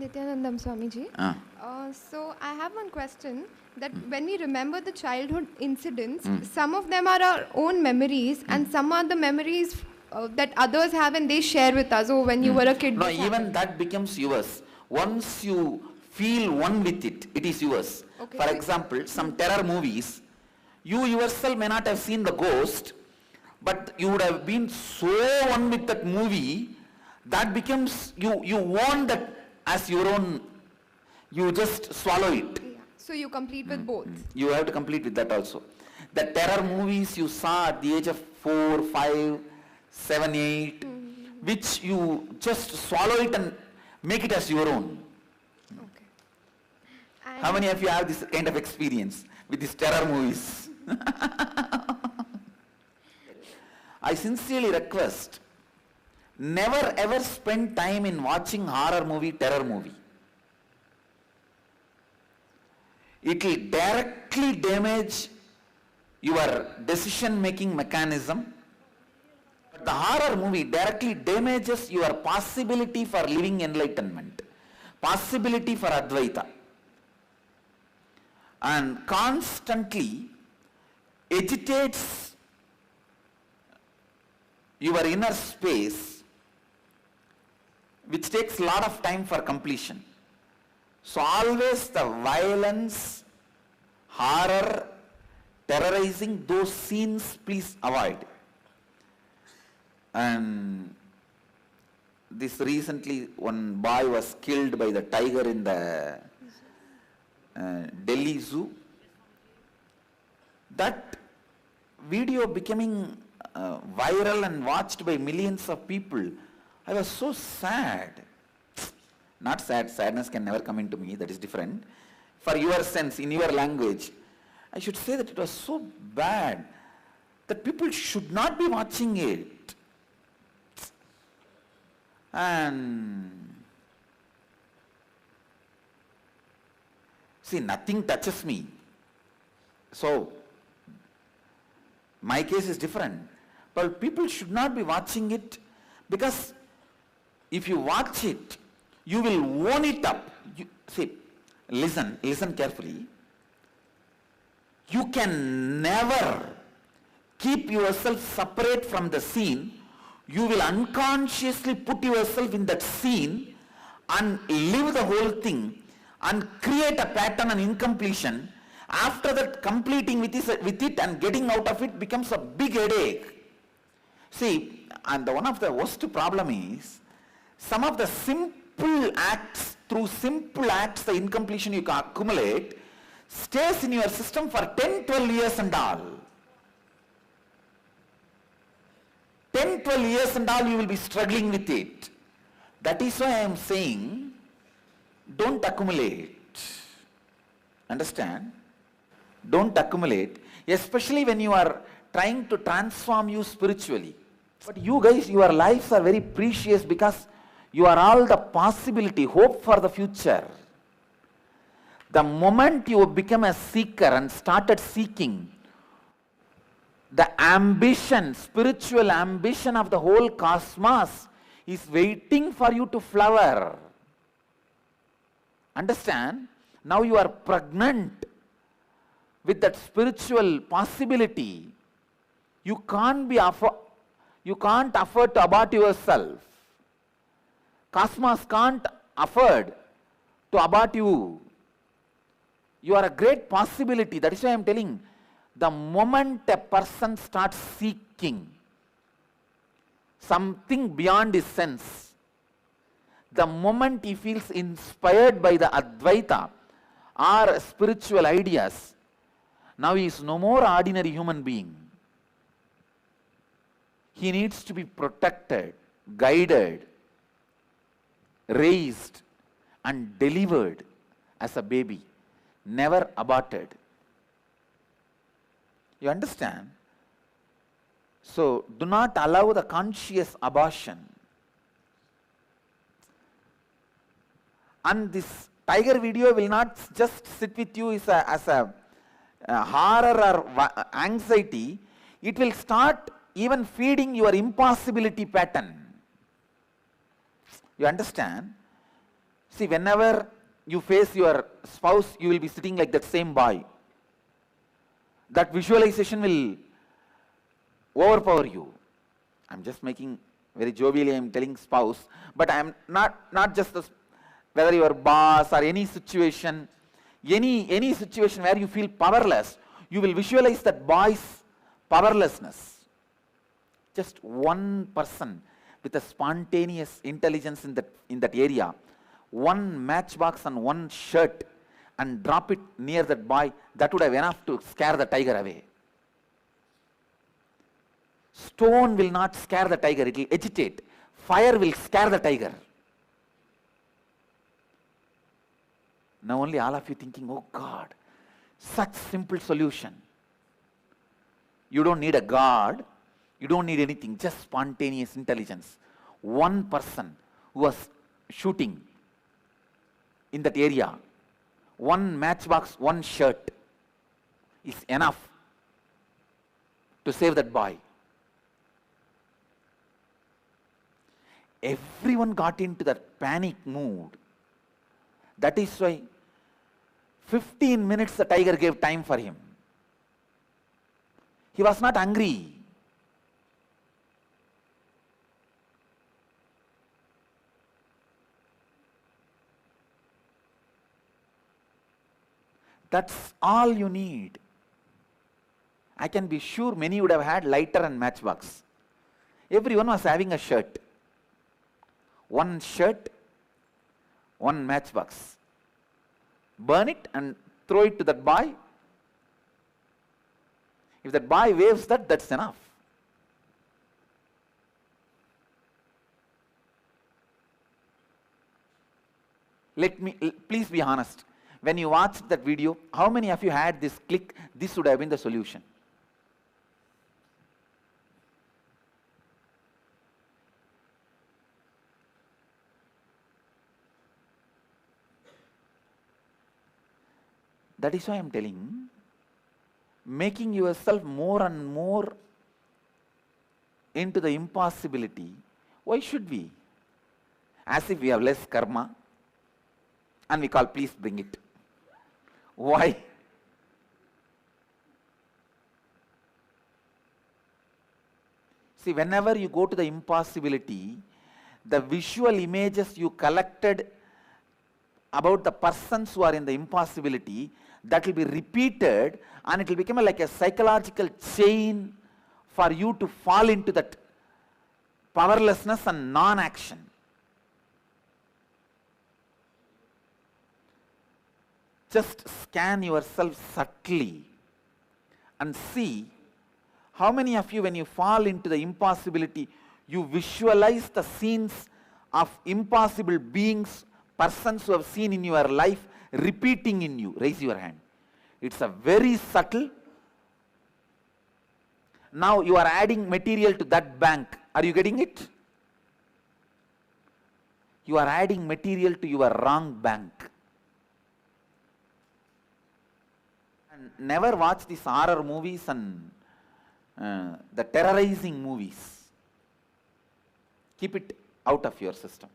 Nithyanandam Swamiji. So I have one question that when we remember the childhood incidents, some of them are our own memories and some are the memories that others have and they share with us. Oh, when you were a kid. No, this even happened. that becomes yours. Once you feel one with it, it is yours. Okay. For example, some terror movies, you yourself may not have seen the ghost, but you would have been so one with that movie, that becomes, you want that as your own, you just swallow it. Yeah. So you complete with both. You have to complete with that also. The terror movies you saw at the age of 4, 5, 7, 8, which you just swallow it and make it as your own. Okay. How many of you have this kind of experience with these terror movies? I sincerely request, never ever spend time in watching horror movie, terror movie. It will directly damage your decision making mechanism. But the horror movie directly damages your possibility for living enlightenment, possibility for Advaita, and constantly agitates your inner space, which takes a lot of time for completion. So always the violence, horror, terrorizing, those scenes please avoid. And this recently one boy was killed by the tiger in the Delhi Zoo. That video becoming viral and watched by millions of people. I was so sad. Not sad, sadness can never come into me, that is different. For your sense, in your language, I should say that it was so bad that people should not be watching it. And see, nothing touches me. So, my case is different. But people should not be watching it, because if you watch it, you will own it up. See, listen carefully. You can never keep yourself separate from the scene. You will unconsciously put yourself in that scene and live the whole thing and create a pattern and incompletion. After that, completing with it and getting out of it becomes a big headache. See, and one of the worst problem is, some of the simple acts, through simple acts, the incompletion you can accumulate, stays in your system for 10, 12 years and all. 10, 12 years and all you will be struggling with it. That is why I am saying, don't accumulate. Understand? Don't accumulate, especially when you are trying to transform you spiritually. But you guys, your lives are very precious because you are all the possibility, hope for the future. The moment you become a seeker and started seeking, the ambition, spiritual ambition of the whole cosmos is waiting for you to flower. Understand? Now you are pregnant with that spiritual possibility. You can't afford to abort yourself. Cosmos can't afford to abort you. You are a great possibility. That is why I am telling, the moment a person starts seeking something beyond his sense, the moment he feels inspired by the Advaita or spiritual ideas, now he is no more ordinary human being. He needs to be protected, guided, raised and delivered as a baby, never aborted. You understand? So, do not allow the conscious abortion. And this tiger video will not just sit with you as a horror or anxiety. It will start even feeding your impossibility pattern. You understand? See, whenever you face your spouse, you will be sitting like that same boy. That visualization will overpower you. I'm just making very jovially, I'm telling spouse, but I'm not just whether your boss or any situation where you feel powerless, you will visualize that boy's powerlessness. Just one person with a spontaneous intelligence in that area, one matchbox and one shirt, and drop it near that boy, that would have enough to scare the tiger away. Stone will not scare the tiger, it will agitate. Fire will scare the tiger. Now only all of you thinking, oh God, such simple solution. You don't need a God, you don't need anything, just spontaneous intelligence. One person who was shooting in that area, one matchbox, one shirt is enough to save that boy. Everyone got into that panic mood. That is why 15 minutes the tiger gave time for him. He was not hungry. That's all you need. I can be sure many would have had lighter and matchbox. Everyone was having a shirt. One shirt, one matchbox. Burn it and throw it to that boy. If that boy waves that, that's enough. Please be honest. When you watched that video, how many of you had this click, this would have been the solution? That is why I am telling, making yourself more and more into the impossibility. Why should we? As if we have less karma and we call, please bring it. Why? See, whenever you go to the impossibility, the visual images you collected about the persons who are in the impossibility, that will be repeated, and it will become like a psychological chain for you to fall into that powerlessness and non-action. Just scan yourself subtly and see how many of you, when you fall into the impossibility, you visualize the scenes of impossible beings, persons who have seen in your life repeating in you. Raise your hand. It's a very subtle. Now you are adding material to that bank. Are you getting it? You are adding material to your wrong bank. And never watch these horror movies and the terrorizing movies. Keep it out of your system.